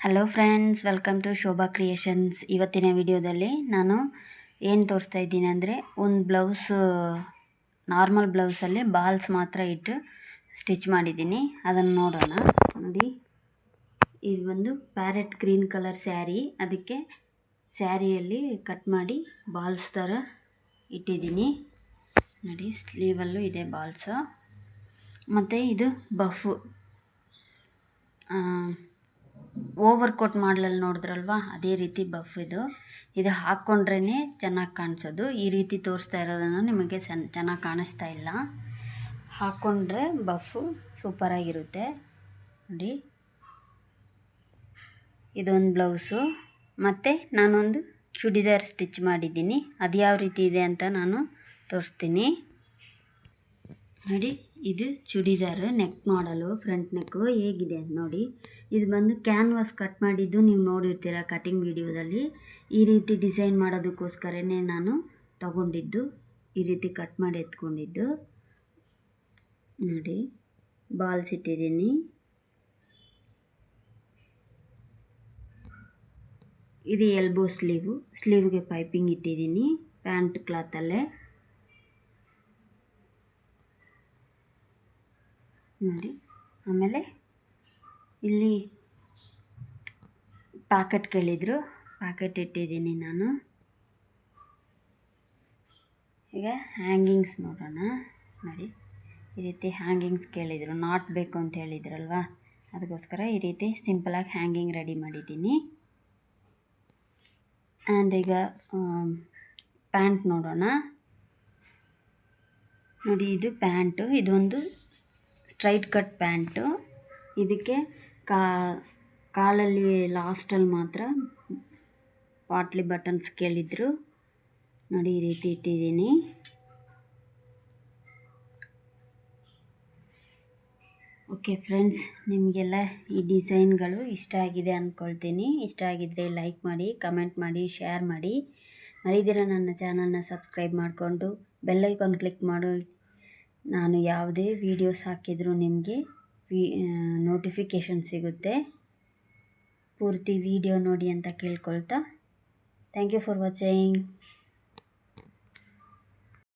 Hello friends, welcome to Shobha creations. ಇವತ್ತಿನ ವಿಡಿಯೋದಲ್ಲಿ ನಾನು ಏನು ತೋರಿಸ್ತಾ ಇದ್ದೀನಿ ಅಂದರೆ, ಒಂದು ಬ್ಲೌಸ್ ನಾರ್ಮಲ್ ಬ್ಲೌಸಲ್ಲಿ ಬಾಲ್ಸ್ ಮಾತ್ರ ಇಟ್ಟು ಸ್ಟಿಚ್ ಮಾಡಿದ್ದೀನಿ. ಅದನ್ನು ನೋಡೋಣ. ನೋಡಿ, ಇದು ಒಂದು ಪ್ಯಾರೆಟ್ ಗ್ರೀನ್ ಕಲರ್ ಸ್ಯಾರಿ. ಅದಕ್ಕೆ ಸ್ಯಾರಿಯಲ್ಲಿ ಕಟ್ ಮಾಡಿ ಬಾಲ್ಸ್ ಥರ ಇಟ್ಟಿದ್ದೀನಿ. ನೋಡಿ, ಸ್ಲೀವಲ್ಲೂ ಇದೆ ಬಾಲ್ಸು. ಮತ್ತು ಇದು ಬಫ್ ಓವರ್ ಕೋಟ್ ಮಾಡಲಲ್ಲಿ ನೋಡಿದ್ರಲ್ವಾ, ಅದೇ ರೀತಿ ಬಫ್ ಇದು ಹಾಕ್ಕೊಂಡ್ರೇ ಚೆನ್ನಾಗಿ ಕಾಣಿಸೋದು. ಈ ರೀತಿ ತೋರಿಸ್ತಾ ಇರೋದನ್ನು ನಿಮಗೆ ಚೆನ್ನಾಗಿ ಕಾಣಿಸ್ತಾ ಇಲ್ಲ. ಹಾಕ್ಕೊಂಡ್ರೆ ಬಫ್ಫು ಸೂಪರಾಗಿರುತ್ತೆ. ನೋಡಿ, ಇದೊಂದು ಬ್ಲೌಸು. ಮತ್ತು ನಾನೊಂದು ಚೂಡಿದಾರ್ ಸ್ಟಿಚ್ ಮಾಡಿದ್ದೀನಿ. ಅದು ಯಾವ ರೀತಿ ಇದೆ ಅಂತ ನಾನು ತೋರಿಸ್ತೀನಿ. ನೋಡಿ, ಇದು ಚೂಡಿದಾರು ನೆಕ್ ಮಾಡಲು, ಫ್ರಂಟ್ ನೆಕ್ಕು ಹೇಗಿದೆ ಅಂತ ನೋಡಿ. ಇದು ಬಂದು ಕ್ಯಾನ್ವಾಸ್ ಕಟ್ ಮಾಡಿದ್ದು ನೀವು ನೋಡಿರ್ತೀರ ಕಟಿಂಗ್ ವಿಡಿಯೋದಲ್ಲಿ. ಈ ರೀತಿ ಡಿಸೈನ್ ಮಾಡೋದಕ್ಕೋಸ್ಕರನೇ ನಾನು ತಗೊಂಡಿದ್ದು, ಈ ರೀತಿ ಕಟ್ ಮಾಡಿ ಎತ್ಕೊಂಡಿದ್ದು. ನೋಡಿ, ಬಾಲ್ಸ್ ಇಟ್ಟಿದ್ದೀನಿ. ಇದು ಎಲ್ಬೋ ಸ್ಲೀವ್ಗೆ ಪೈಪಿಂಗ್ ಇಟ್ಟಿದ್ದೀನಿ ಪ್ಯಾಂಟ್ ಕ್ಲಾತಲ್ಲೇ. ನೋಡಿ, ಆಮೇಲೆ ಇಲ್ಲಿ ಪ್ಯಾಕೆಟ್ ಕೇಳಿದರು, ಪ್ಯಾಕೆಟ್ ಇಟ್ಟಿದ್ದೀನಿ ನಾನು. ಈಗ ಹ್ಯಾಂಗಿಂಗ್ಸ್ ನೋಡೋಣ. ನೋಡಿ, ಈ ರೀತಿ ಹ್ಯಾಂಗಿಂಗ್ಸ್ ಕೇಳಿದರು, ನಾಟ್ ಬೇಕು ಅಂತ ಹೇಳಿದ್ರಲ್ವ, ಅದಕ್ಕೋಸ್ಕರ ಈ ರೀತಿ ಸಿಂಪಲಾಗಿ ಹ್ಯಾಂಗಿಂಗ್ ರೆಡಿ ಮಾಡಿದ್ದೀನಿ. ಆ್ಯಂಡ್ ಈಗ ಪ್ಯಾಂಟ್ ನೋಡೋಣ. ನೋಡಿ, ಇದು ಪ್ಯಾಂಟು. ಇದೊಂದು ಸ್ಟ್ರೈಟ್ ಕಟ್ ಪ್ಯಾಂಟು. ಇದಕ್ಕೆ ಕಾಲಲ್ಲಿ ಲಾಸ್ಟಲ್ಲಿ ಮಾತ್ರ ಪಾಟ್ಲಿ ಬಟನ್ಸ್ ಕೇಳಿದ್ರು. ನೋಡಿ, ಈ ರೀತಿ ಇಟ್ಟಿದ್ದೀನಿ. ಓಕೆ ಫ್ರೆಂಡ್ಸ್, ನಿಮಗೆಲ್ಲ ಈ ಡಿಸೈನ್ಗಳು ಇಷ್ಟ ಆಗಿದೆ ಅಂದ್ಕೊಳ್ತೀನಿ. ಇಷ್ಟ ಆಗಿದ್ದರೆ ಲೈಕ್ ಮಾಡಿ, ಕಮೆಂಟ್ ಮಾಡಿ, ಶೇರ್ ಮಾಡಿ. ಮರಿದಿರ ನನ್ನ ಚಾನಲ್ನ ಸಬ್ಸ್ಕ್ರೈಬ್ ಮಾಡಿಕೊಂಡು ಬೆಲ್ ಐಕಾನ್ ಕ್ಲಿಕ್ ಮಾಡು. ನಾನು ಯಾವುದೇ ವೀಡಿಯೋಸ್ ಹಾಕಿದರೂ ನಿಮಗೆ ನೋಟಿಫಿಕೇಷನ್ ಸಿಗುತ್ತೆ. ಪೂರ್ತಿ ವಿಡಿಯೋ ನೋಡಿ ಅಂತ ಕೇಳ್ಕೊಳ್ತಾ, ಥ್ಯಾಂಕ್ ಯು ಫಾರ್ ವಾಚಿಂಗ್.